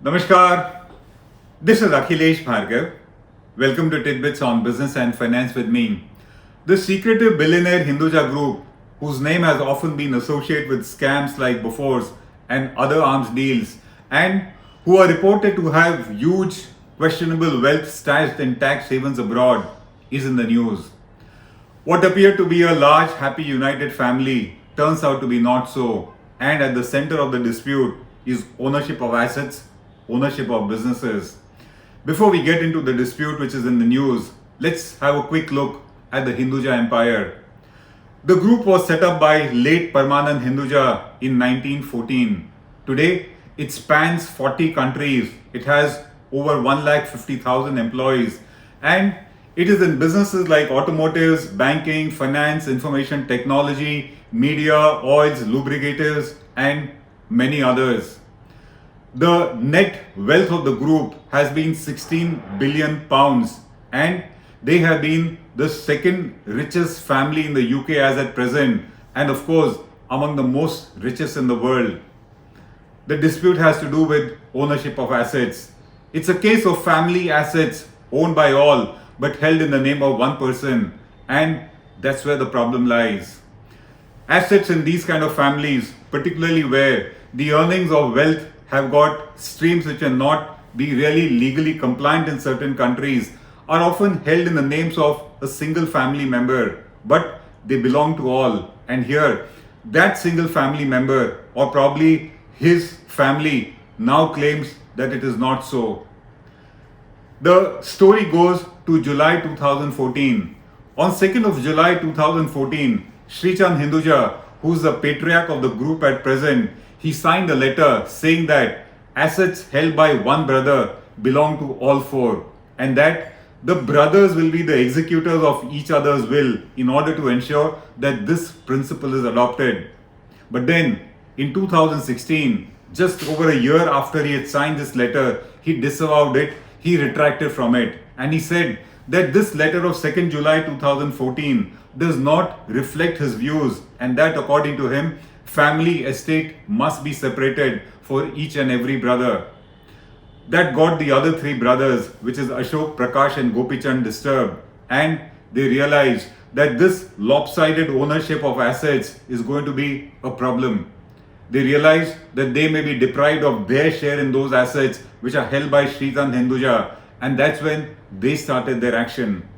Namaskar. This is Akhilesh Bhargav. Welcome to Tidbits on Business and Finance with me. The secretive billionaire Hinduja Group, whose name has often been associated with scams like Bofors and other arms deals, and who are reported to have huge questionable wealth stashed in tax havens abroad, is in the news. What appeared to be a large, happy, united family turns out to be not so, and at the center of the dispute is ownership of assets, ownership of businesses. Before we get into the dispute which is in the news, let's have a quick look at the Hinduja Empire. The group was set up by late Parmanand Hinduja in 1914. Today, it spans 40 countries. It has over 150,000 employees, and it is in businesses like automotives, banking, finance, information technology, media, oils, lubricators, and many others. The net wealth of the group has been 16 billion pounds, and they have been the second richest family in the UK as at present, and of course among the most richest in the world. The dispute has to do with ownership of assets. It's a case of family assets owned by all but held in the name of one person, and that's where the problem lies. Assets in these kind of families, particularly where the earnings of wealth have got streams which are not be really legally compliant in certain countries, are often held in the names of a single family member, but they belong to all. And here, that single family member, or probably his family, now claims that it is not so. The story goes to July 2014. On 2nd of July 2014, Srichand Hinduja, who is the patriarch of the group at present, he signed a letter saying that assets held by one brother belong to all four, and that the brothers will be the executors of each other's will in order to ensure that this principle is adopted. But then, in 2016, just over a year after he had signed this letter, he disavowed it, he retracted from it, and he said that this letter of 2nd July 2014 does not reflect his views, and that according to him, family estate must be separated for each and every brother. That got the other three brothers, which is Ashok, Prakash and Gopichand, disturbed, and they realized that this lopsided ownership of assets is going to be a problem. They realized that they may be deprived of their share in those assets which are held by Srichand Hinduja, and that's when they started their action.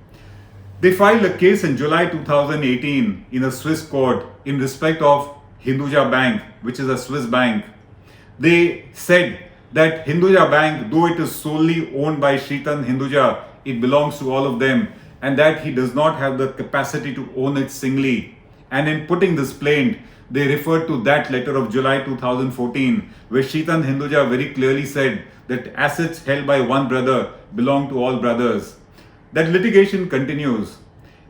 They filed a case in July 2018 in a Swiss court in respect of Hinduja Bank, which is a Swiss bank. They said that Hinduja Bank, though it is solely owned by Srichand Hinduja, it belongs to all of them, and that he does not have the capacity to own it singly. And in putting this plaint, they referred to that letter of July 2014, where Srichand Hinduja very clearly said that assets held by one brother belong to all brothers. That litigation continues.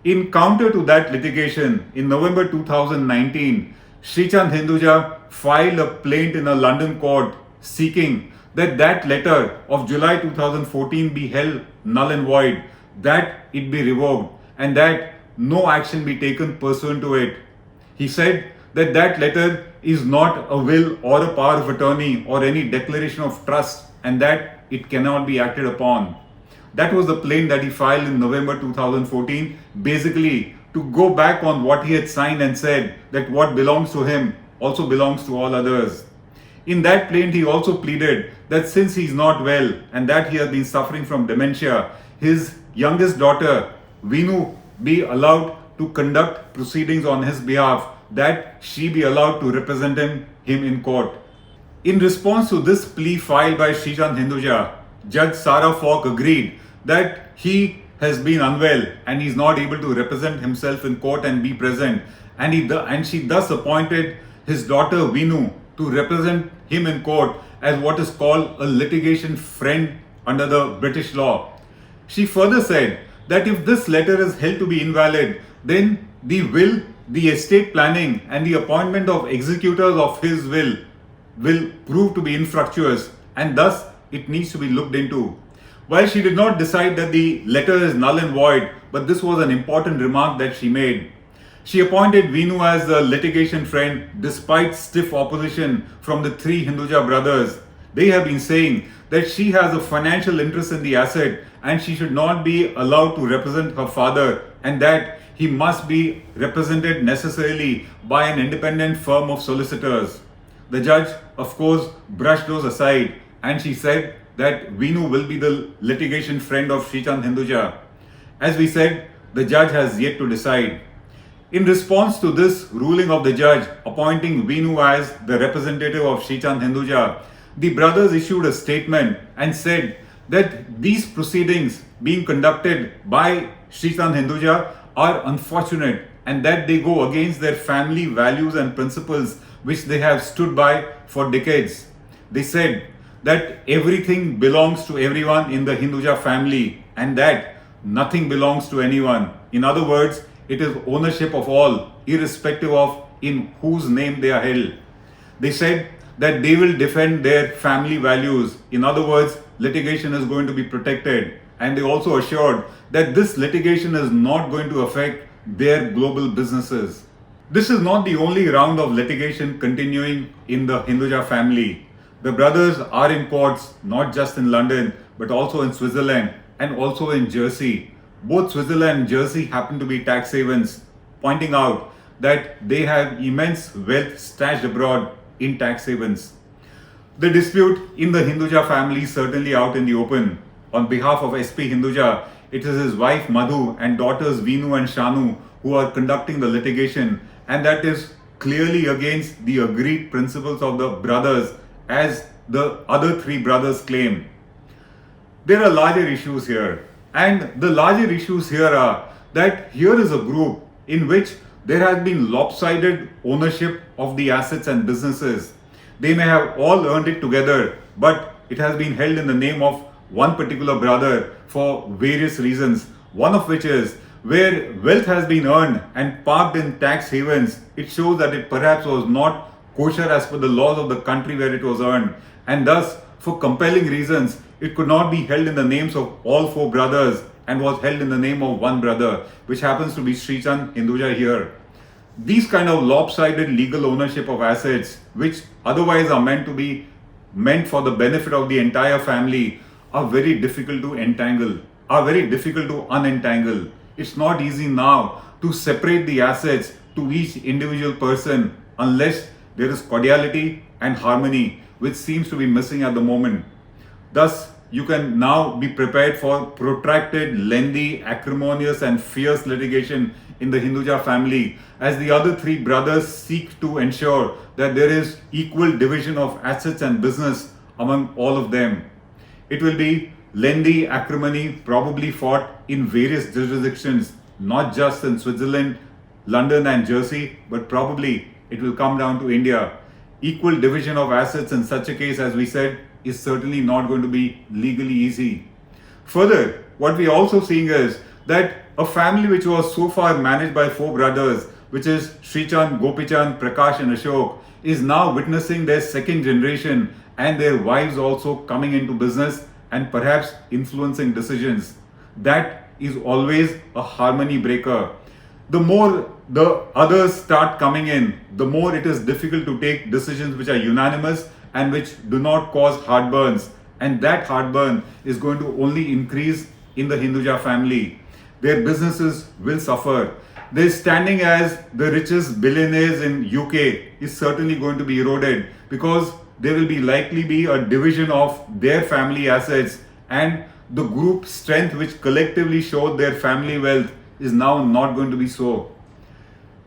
In counter to that litigation, in November 2019, Srichand Hinduja filed a plaint in a London court seeking that that letter of July 2014 be held null and void, that it be revoked, and that no action be taken pursuant to it. He said that that letter is not a will or a power of attorney or any declaration of trust, and that it cannot be acted upon. That was the plaint that he filed in November 2014, basically to go back on what he had signed and said that what belongs to him also belongs to all others. In that plaint, he also pleaded that since he is not well and that he has been suffering from dementia, his youngest daughter, Vinu, be allowed to conduct proceedings on his behalf, that she be allowed to represent him in court. In response to this plea filed by Srichand Hinduja, Judge Sarah Falk agreed that he has been unwell and he is not able to represent himself in court and be present, and she thus appointed his daughter Vinu to represent him in court as what is called a litigation friend under the British law. She further said that if this letter is held to be invalid, then the will, the estate planning and the appointment of executors of his will prove to be infructuous, and thus it needs to be looked into. While she did not decide that the letter is null and void, but this was an important remark that she made. She appointed Vinu as the litigation friend despite stiff opposition from the three Hinduja brothers. They have been saying that she has a financial interest in the asset and she should not be allowed to represent her father, and that he must be represented necessarily by an independent firm of solicitors. The judge, of course, brushed those aside and she said that Veenu will be the litigation friend of Srichand Hinduja. As we said, the judge has yet to decide. In response to this ruling of the judge appointing Veenu as the representative of Srichand Hinduja, the brothers issued a statement and said that these proceedings being conducted by Srichand Hinduja are unfortunate and that they go against their family values and principles which they have stood by for decades. They said that everything belongs to everyone in the Hinduja family and that nothing belongs to anyone. In other words, it is ownership of all, irrespective of in whose name they are held. They said that they will defend their family values. In other words, litigation is going to be protected. And they also assured that this litigation is not going to affect their global businesses. This is not the only round of litigation continuing in the Hinduja family. The brothers are in courts not just in London but also in Switzerland and also in Jersey. Both Switzerland and Jersey happen to be tax havens, pointing out that they have immense wealth stashed abroad in tax havens. The dispute in the Hinduja family is certainly out in the open. On behalf of SP Hinduja, it is his wife Madhu and daughters Veenu and Shanu who are conducting the litigation, and that is clearly against the agreed principles of the brothers as the other three brothers claim. There are larger issues here, and the larger issues here are that here is a group in which there has been lopsided ownership of the assets and businesses. They may have all earned it together, but it has been held in the name of one particular brother for various reasons, one of which is where wealth has been earned and parked in tax havens. It shows that it perhaps was not kosher as per the laws of the country where it was earned, and thus for compelling reasons it could not be held in the names of all four brothers and was held in the name of one brother, which happens to be Srichand Hinduja here. These kind of lopsided legal ownership of assets, which otherwise are meant for the benefit of the entire family, are very difficult to unentangle. It's not easy now to separate the assets to each individual person unless there is cordiality and harmony, which seems to be missing at the moment. Thus, you can now be prepared for protracted, lengthy, acrimonious and fierce litigation in the Hinduja family as the other three brothers seek to ensure that there is equal division of assets and business among all of them. It will be lengthy acrimony, probably fought in various jurisdictions, not just in Switzerland, London and Jersey, but probably it will come down to India. Equal division of assets in such a case, as we said, is certainly not going to be legally easy. Further, what we are also seeing is that a family which was so far managed by four brothers, which is Srichand, Gopichand, Prakash and Ashok, is now witnessing their second generation and their wives also coming into business and perhaps influencing decisions. That is always a harmony breaker. The more the others start coming in, the more it is difficult to take decisions which are unanimous and which do not cause heartburns. And that heartburn is going to only increase in the Hinduja family. Their businesses will suffer. Their standing as the richest billionaires in UK is certainly going to be eroded because there will likely be a division of their family assets, and the group strength which collectively showed their family wealth is now not going to be so.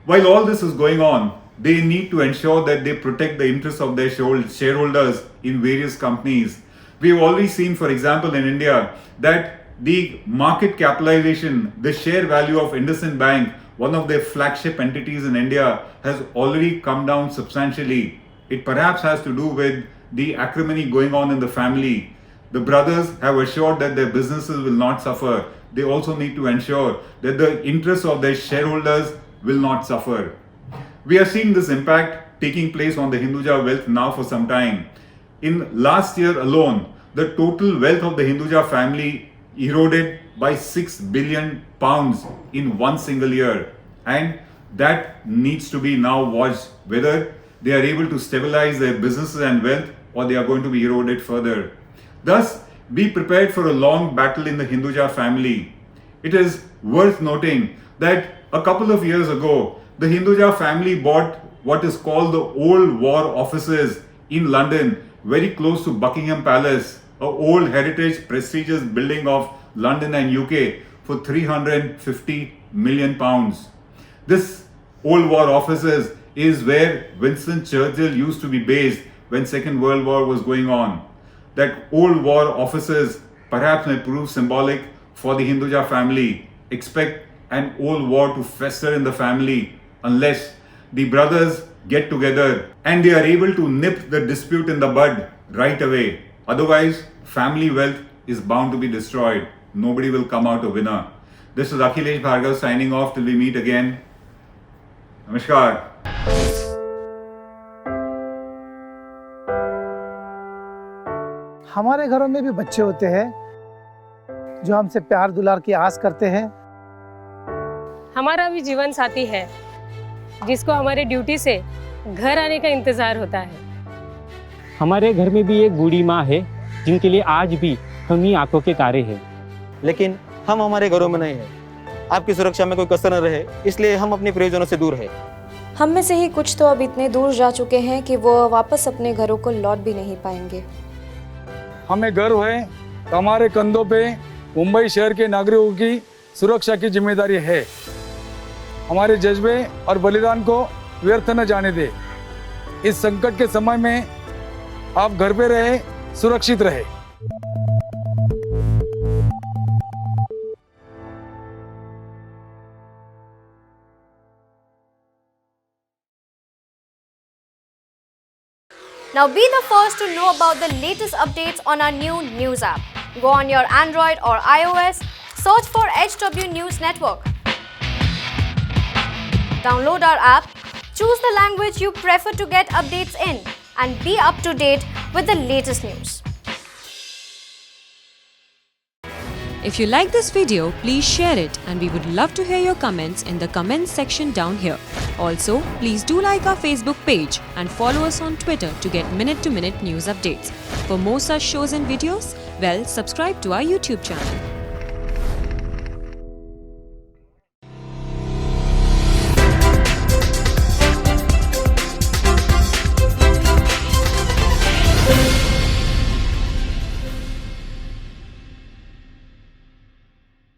While all this is going on, they need to ensure that they protect the interests of their shareholders in various companies. We have already seen, for example, in India, that the market capitalization, the share value of IndusInd Bank, one of their flagship entities in India, has already come down substantially. It perhaps has to do with the acrimony going on in the family. The brothers have assured that their businesses will not suffer. They also need to ensure that the interests of their shareholders will not suffer. We are seeing this impact taking place on the Hinduja wealth now for some time. In last year alone, the total wealth of the Hinduja family eroded by £6 billion in one single year. And that needs to be now watched whether they are able to stabilize their businesses and wealth or they are going to be eroded further. Thus, be prepared for a long battle in the Hinduja family. It is worth noting that a couple of years ago, the Hinduja family bought what is called the Old War Offices in London, very close to Buckingham Palace, an old heritage prestigious building of London and UK, for £350 million. This Old War Offices is where Winston Churchill used to be based when Second World War was going on. That Old War Offices perhaps may prove symbolic for the Hinduja family. Expect an old war to fester in the family unless the brothers get together and they are able to nip the dispute in the bud right away. Otherwise, family wealth is bound to be destroyed. Nobody will come out a winner. This is Akhilesh Bhargav signing off till we meet again. Namaskar. हमारे घरों में भी बच्चे होते हैं जो हमसे प्यार दुलार की आस करते हैं। हमारा भी जीवन साथी है जिसको हमारे ड्यूटी से घर आने का इंतजार होता है। हमारे घर में भी एक बूढ़ी माँ है जिनके लिए आज भी हम ही आंखों के तारे हैं। लेकिन हम हमारे घरों में नहीं हैं। आपकी सुरक्षा में कोई कसर न रहे, इसलिए हम अपने प्रियजनों से दूर हैं। हम में से ही कुछ तो अब इतने दूर जा चुके हैं कि वो वापस अपने घरों को लौट भी नहीं पाएंगे। हमें गर्व है कि हमारे कंधों पे मुंबई शहर के नागरिकों की सुरक्षा की जिम्मेदारी है। हमारे जज्बे और बलिदान को व्यर्थ न जाने दे। इस संकट के समय में आप घर पे रहे, सुरक्षित रहे। Now be the first to know about the latest updates on our new news app. Go on your Android or iOS, search for HW News Network. Download our app, choose the language you prefer to get updates in, and be up to date with the latest news. If you like this video, please share it, and we would love to hear your comments in the comments section down here. Also, please do like our Facebook page and follow us on Twitter to get minute-to-minute news updates. For more such shows and videos, well, subscribe to our YouTube channel.